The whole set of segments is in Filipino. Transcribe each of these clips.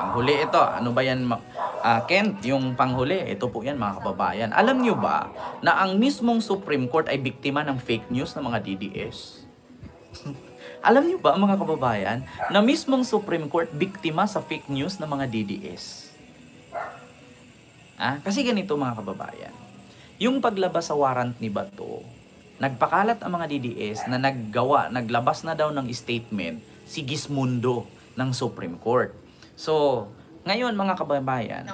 Panghuli ito. Ano ba yan, Kent? Yung panghuli, ito po yan mga kababayan. Alam nyo ba na ang mismong Supreme Court ay biktima ng fake news ng mga DDS? Alam nyo ba mga kababayan na mismong Supreme Court biktima sa fake news ng mga DDS? Kasi ganito mga kababayan. Yung paglabas sa warrant ni Bato, nagpakalat ang mga DDS na naglabas na daw ng statement si Gismundo ng Supreme Court. So, ngayon mga kababayan,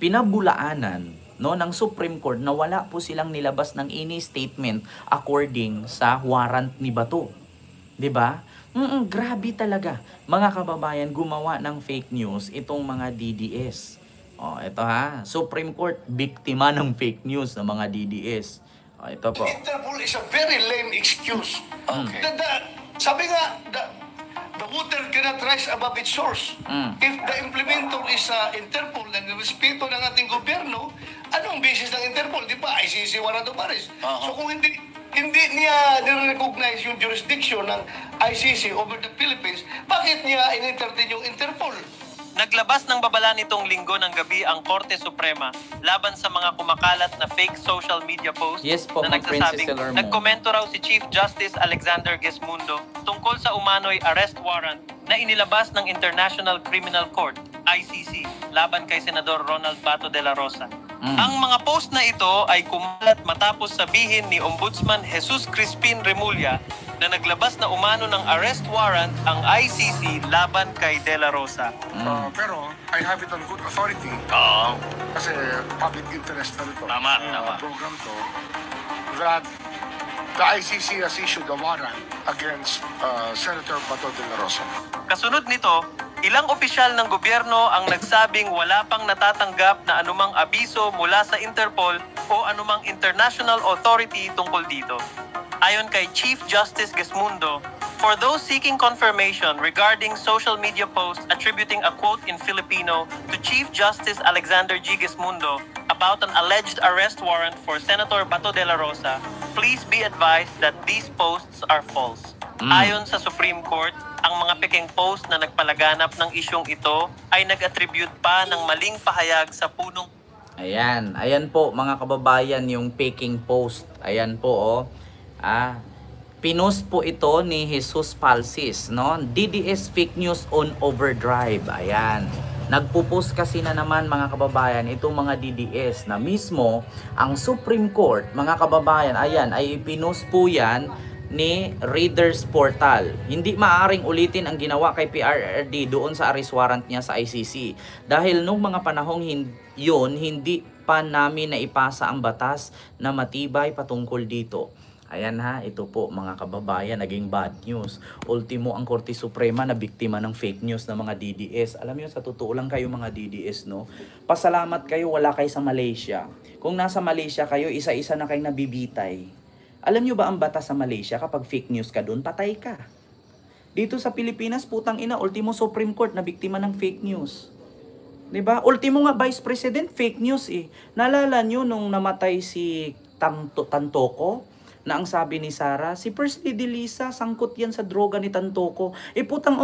pinabulaanan ng Supreme Court na wala po silang nilabas ng any statement according sa warrant ni Bato. 'Di ba? Grabe talaga. Mga kababayan, gumawa ng fake news itong mga DDS. Ito Supreme Court, biktima ng fake news ng mga DDS. Ito po. Interpol is a very lame excuse. Okay. Sabi nga, the water cannot rise above its source. If the implementer is Interpol and respeto ng ating gobyerno, anong basis ng Interpol? Di ba? ICC warrant of arrest. So kung hindi niya nire-recognize yung jurisdiction ng ICC over the Philippines, bakit niya in-entertain yung Interpol? Naglabas ng babala nitong linggo ng gabi ang Korte Suprema laban sa mga kumakalat na fake social media posts na nagsasabing nagkomento raw si Chief Justice Alexander Gesmundo tungkol sa umano'y arrest warrant na inilabas ng International Criminal Court, ICC, laban kay Senador Ronald Bato de la Rosa. Ang mga post na ito ay kumalat matapos sabihin ni Ombudsman Jesus Crispin Remulla na naglabas na umano ng arrest warrant ang ICC laban kay De La Rosa. Pero I have it on good authority. Kasi public interest na ito. Tama. Program to. That the ICC has issued a warrant against Senator Bato de la Rosa. Kasunod nito, ilang opisyal ng gobyerno ang nagsabing wala pang natatanggap na anumang abiso mula sa Interpol o anumang international authority tungkol dito. Ayon kay Chief Justice Gesmundo, for those seeking confirmation regarding social media posts attributing a quote in Filipino to Chief Justice Alexander G. Gesmundo about an alleged arrest warrant for Senator Bato de la Rosa, please be advised that these posts are false. Ayon sa Supreme Court, ang mga peking post na nagpalaganap ng isyong ito ay nag-attribute pa ng maling pahayag sa punong... Ayan po mga kababayan yung peking post. Ayan po pinost po ito ni Jesus Palsis, DDS fake news on overdrive. Ayan. Nagpo-post kasi na naman mga kababayan itong mga DDS na mismo ang Supreme Court, mga kababayan, ayan, ay pinost po yan ni Reader's Portal. Hindi maaaring ulitin ang ginawa kay PRRD doon sa arrest warrant niya sa ICC. Dahil nung mga panahong yun, hindi pa namin naipasa ang batas na matibay patungkol dito. Ayan ito po mga kababayan, naging bad news. Ultimo ang Korte Suprema na biktima ng fake news ng mga DDS. Alam niyo, sa totoo lang kayo mga DDS, pasalamat kayo wala kayo sa Malaysia. Kung nasa Malaysia kayo, isa-isa na kayo nabibitay. Alam niyo ba ang batas sa Malaysia, kapag fake news ka doon, patay ka. Dito sa Pilipinas, putang ina, ultimo Supreme Court na biktima ng fake news. 'Di ba? Ultimo nga Vice President, fake news Naalala niyo nung namatay si Tantoco? Na ang sabi ni Sara, si First Lady Lisa, sangkot yan sa droga ni Tantoco. Putang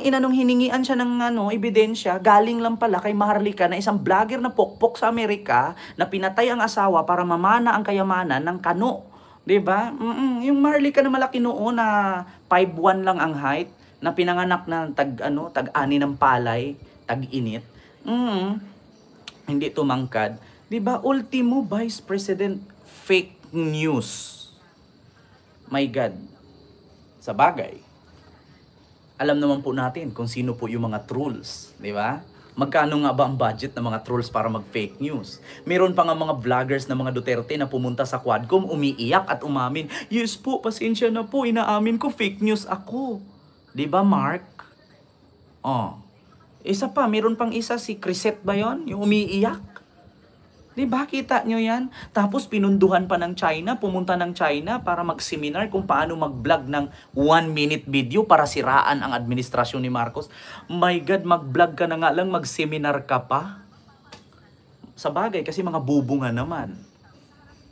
ina nung hiningian siya ng ebidensya, galing lang pala kay Maharlika na isang vlogger na pokpok sa Amerika na pinatay ang asawa para mamana ang kayamanan ng kano. 'Di ba? Yung Maharlika na malaki noon na 5'1" lang ang height, na pinanganak na tag-ani ng palay, tag-init. Hindi tumangkad. 'Di ba? Ultimo Vice President, fake news. My God. Sa bagay, alam naman po natin kung sino po yung mga trolls, di ba? Magkano nga ba ang budget ng mga trolls para mag-fake news? Meron pa nga mga vloggers na mga Duterte na pumunta sa Quadcom, umiiyak at umamin, yes po, pasensya na po, inaamin ko, fake news ako. Di ba, Mark? Isa pa, meron pang isa, si Crisette ba yun? Yung umiiyak. Diba, kita nyo yan? Tapos pinunduhan pa ng China, pumunta ng China para mag-seminar kung paano mag-vlog ng 1-minute video para siraan ang administrasyon ni Marcos. My God, mag-vlog ka na nga lang, mag-seminar ka pa. Sa bagay, kasi mga bubunga naman.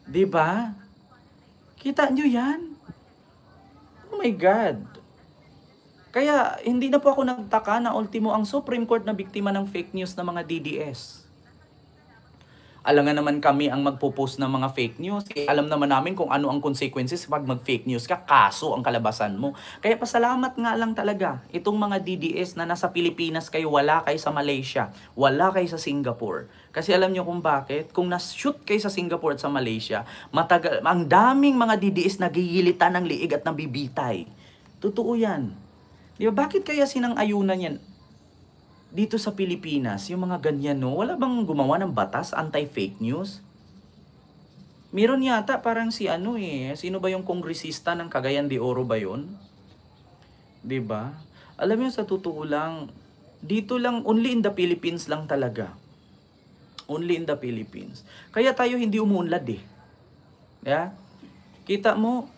Diba? Kita nyo yan? Oh my God. Kaya hindi na po ako nagtaka na ultimo ang Supreme Court na biktima ng fake news ng mga DDS. Alam nga naman kami ang magpo-post ng mga fake news. Alam naman namin kung ano ang consequences pag mag-fake news ka, kaso ang kalabasan mo. Kaya pasalamat nga lang talaga itong mga DDS na nasa Pilipinas kayo, wala kayo sa Malaysia, wala kayo sa Singapore. Kasi alam nyo kung bakit? Kung na-shoot kayo sa Singapore at sa Malaysia, matagal, ang daming mga DDS nagigilitan ng liig at nabibitay. Totoo yan. Di ba? Bakit kaya sinang-ayunan yan? Dito sa Pilipinas, yung mga ganyan, no? Wala bang gumawa ng batas anti-fake news? Meron yata parang si ano sino ba yung kongresista ng Cagayan de Oro ba yun? 'Di ba? Alam mo sa totoo lang, dito lang, only in the Philippines lang talaga. Only in the Philippines. Kaya tayo hindi umuunlad Yeah? Kita mo,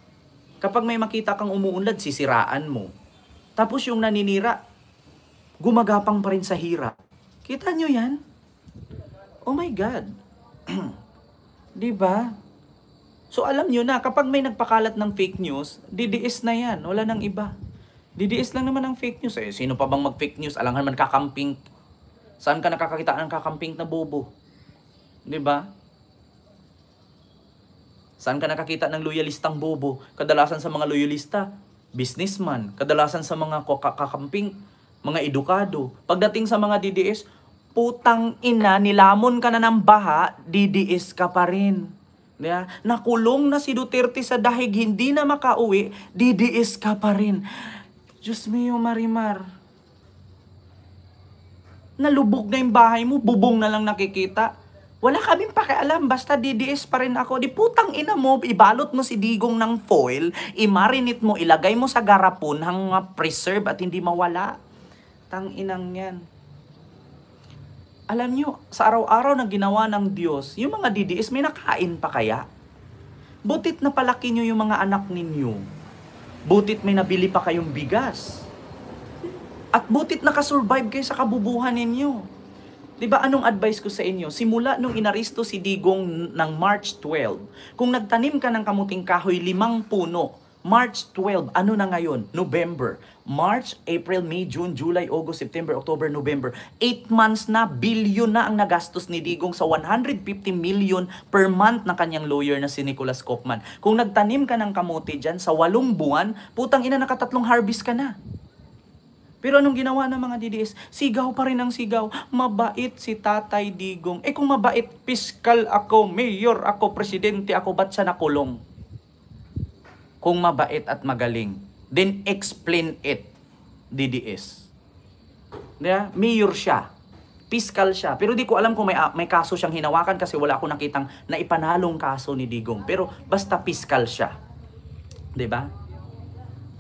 kapag may makita kang umuunlad, sisiraan mo. Tapos yung naninira, gumagapang pa rin sa hirap. Kita nyo yan? Oh my God. Diba? So alam nyo na, kapag may nagpakalat ng fake news, DDS na yan. Wala nang iba. DDS lang naman ang fake news. Sino pa bang mag-fake news? Alangan man kakamping. Saan ka nakakakita ng kakamping na bobo? Diba? Saan ka nakakita ng loyalistang bobo? Kadalasan sa mga loyalista, businessman. Kadalasan sa mga kakamping, mga edukado. Pagdating sa mga DDS, putang ina, nilamon ka na ng baha, DDS ka pa rin. Yeah? Nakulong na si Duterte sa dahig, hindi na makauwi, DDS ka pa rin. Diyos mio, Marimar. Nalubog na yung bahay mo, bubong na lang nakikita. Wala kaming pakialam, basta DDS pa rin ako. Di putang ina mo, ibalot mo si Digong ng foil, imarinate mo, ilagay mo sa garapon, hanggang preserve at hindi mawala. Tang inang yan. Alam nyo, sa araw-araw na ginawa ng Diyos, yung mga DDS, may nakain pa kaya? Butit na palaki nyo yung mga anak ninyo. Butit may nabili pa kayong bigas. At butit nakasurvive kayo sa kabubuhan ninyo. Diba anong advice ko sa inyo? Simula nung inaristo si Digong ng March 12, kung nagtanim ka ng kamuting kahoy 5 puno, March 12, ano na ngayon? November. March, April, May, June, July, August, September, October, November. 8 months na, billion na ang nagastos ni Digong sa 150 million per month na kanyang lawyer na si Nicholas Kaufman. Kung nagtanim ka ng kamote dyan sa 8 buwan, putang ina, nakatatlong harvest ka na. Pero anong ginawa ng mga DDS? Sigaw pa rin ang sigaw. Mabait si Tatay Digong. Kung mabait, piskal ako, mayor ako, presidente ako, ba't siya nakulong? Kung mabait at magaling, then explain it, DDS. Yeah? Mayor siya. Piskal siya. Pero di ko alam kung may kaso siyang hinawakan kasi wala akong nakitang naipanalong kaso ni Digong. Pero basta piskal siya. Diba?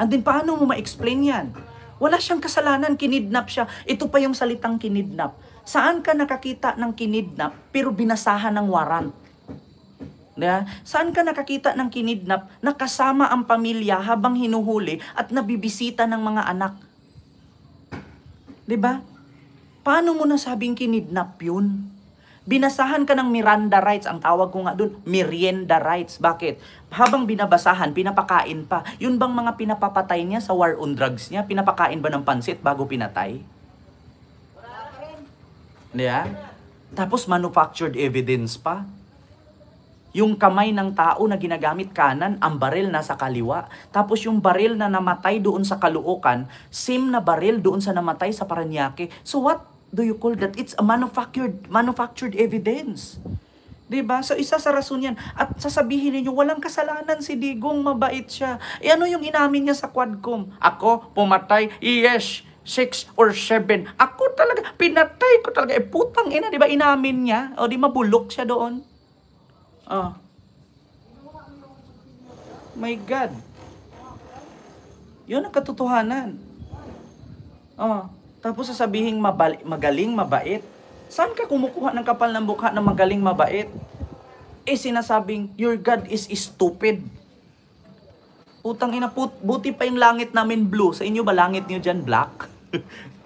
And then paano mo ma-explain yan? Wala siyang kasalanan, kinidnap siya. Ito pa yung salitang kinidnap. Saan ka nakakita ng kinidnap pero binasahan ng warrant? Diba? Saan ka nakakita ng kinidnap na kasama ang pamilya habang hinuhuli at nabibisita ng mga anak? Diba? Paano mo nasabing kinidnap yun? Binasahan ka ng Miranda rights, ang tawag ko nga dun, merienda rights. Bakit? Habang binabasahan, pinapakain pa. Yun bang mga pinapapatay niya sa war on drugs niya? Pinapakain ba ng pansit bago pinatay? Yeah? Tapos manufactured evidence pa. Yung kamay ng tao na ginagamit kanan, ang baril nasa kaliwa. Tapos yung baril na namatay doon sa Caloocan, same na baril doon sa namatay sa Parañaque. So what do you call that? It's a manufactured evidence. Diba? So isa sa rason yan. At sasabihin niyo walang kasalanan si Digong, mabait siya. Ano yung inamin niya sa Quadcom? Ako, pumatay, yes, 6 or 7. Ako talaga, pinatay ko talaga. Putang ina, diba inamin niya? O di mabulok siya doon? My God. Yun ang katotohanan. Tapos sasabihin magaling, mabait. Saan ka kumukuha ng kapal ng mukha na magaling, mabait? Sinasabing, your God is stupid. Putang ina, buti pa yung langit namin blue. Sa inyo ba langit niyo dyan black?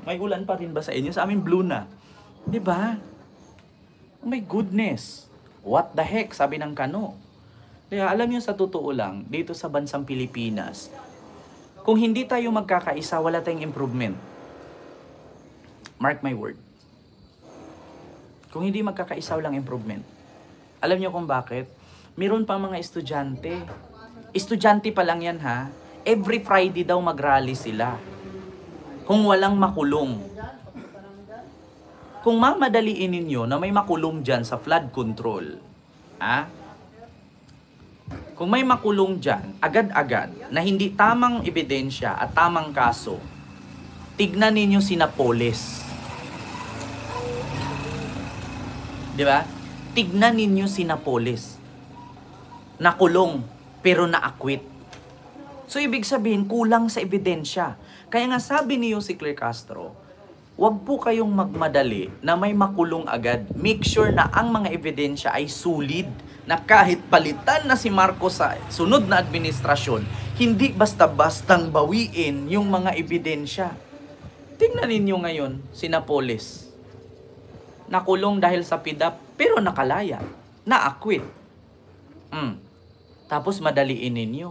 May ulan pa rin ba sa inyo? Sa amin blue na. Diba? Oh my goodness. What the heck, sabi ng Kano. Kaya alam niyo sa totoo lang, dito sa bansang Pilipinas, Kung hindi tayo magkakaisa, wala tayong improvement. Mark my word. Kung hindi magkakaisa, walang improvement. Alam niyo kung bakit? Meron pa mga estudyante. Estudyante pa lang yan ha. Every Friday daw mag-rally sila. Kung walang makulong. Kung mamadaliin ninyo na may makulong dyan sa flood control, kung may makulong dyan, agad-agad, na hindi tamang ebidensya at tamang kaso, tignan ninyo si Napoles. Di ba? Tignan ninyo si Napoles. Nakulong, pero na-acquit. So, ibig sabihin, kulang sa ebidensya. Kaya nga sabi ni Jose Claire Castro, wag po kayong magmadali na may makulong agad. Make sure na ang mga ebidensya ay solid, na kahit palitan na si Marcos sa sunod na administrasyon, hindi basta-bastang bawiin yung mga ebidensya. Tingnan ninyo ngayon si Napoles. Nakulong dahil sa PDAP, pero nakalaya. Na-acquit. Tapos madaliin ninyo.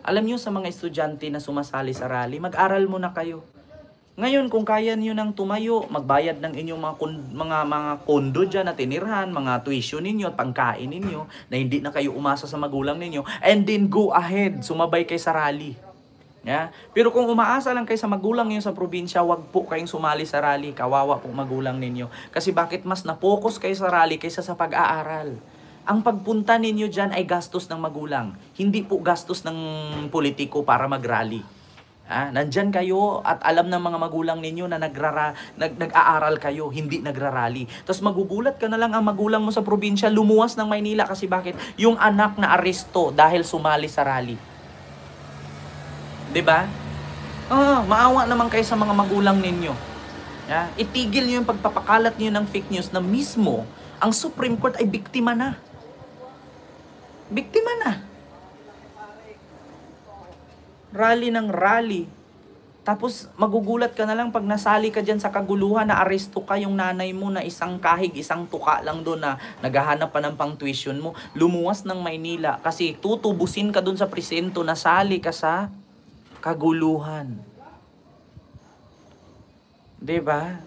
Alam nyo sa mga estudyante na sumasali sa rally, mag-aral muna kayo. Ngayon, kung kaya nyo nang tumayo, magbayad ng inyong mga kondo dyan na tinirhan, mga tuition ninyo at pangkain ninyo, na hindi na kayo umasa sa magulang ninyo, and then go ahead, sumabay kayo sa rally. Yeah? Pero kung umaasa lang kayo sa magulang ninyo sa probinsya, wag po kayong sumali sa rally, kawawa po magulang ninyo. Kasi bakit mas na-focus kayo sa rally kaysa sa pag-aaral? Ang pagpunta ninyo dyan ay gastos ng magulang, hindi po gastos ng politiko para mag-rally. Nandyan kayo at alam ng mga magulang ninyo na nag-aaral kayo, hindi nagrarally. Tapos magugulat ka na lang ang magulang mo sa probinsya, lumuwas ng Maynila kasi bakit? Yung anak na aresto dahil sumali sa rally. 'Di ba? Maawa naman kayo sa mga magulang ninyo. Itigil niyo yung pagpapakalat niyo ng fake news na mismo ang Supreme Court ay biktima na. Biktima na. Rally ng rally. Tapos magugulat ka na lang pag nasali ka dyan sa kaguluhan na aresto ka yung nanay mo na isang kahig, isang tuka lang doon na naghahanap pa ng pang tuition mo. Lumuwas ng Maynila kasi tutubusin ka doon sa presinto, nasali ka sa kaguluhan. 'Di ba?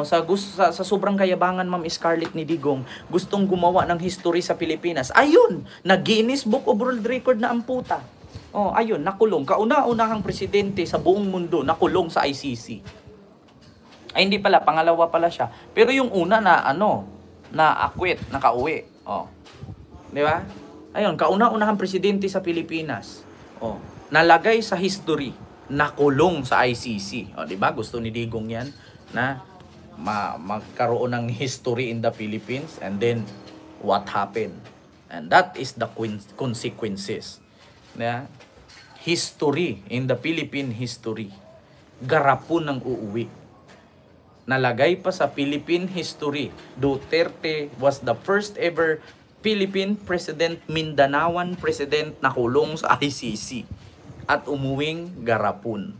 Sa sobrang kayabangan, Ma'am Scarlett ni Digong, gustong gumawa ng history sa Pilipinas. Ayun, nag-Guinness Book of World Record na ang puta. Ayun, nakulong. Kauna-unahang presidente sa buong mundo, nakulong sa ICC. Ay, hindi pala, pangalawa pala siya. Pero yung una na acquit, nakauwi. Di ba? Ayun, kauna-unahang presidente sa Pilipinas. Nalagay sa history, nakulong sa ICC. Di ba? Gusto ni Digong yan na magkaroon ng history in the Philippines, and then what happened? And that is the consequences. History in the Philippine history. Garapon ng uuwi. Nalagay pa sa Philippine history, Duterte was the first ever Philippine president, Mindanaoan president na kulong sa ICC at umuwing garapon.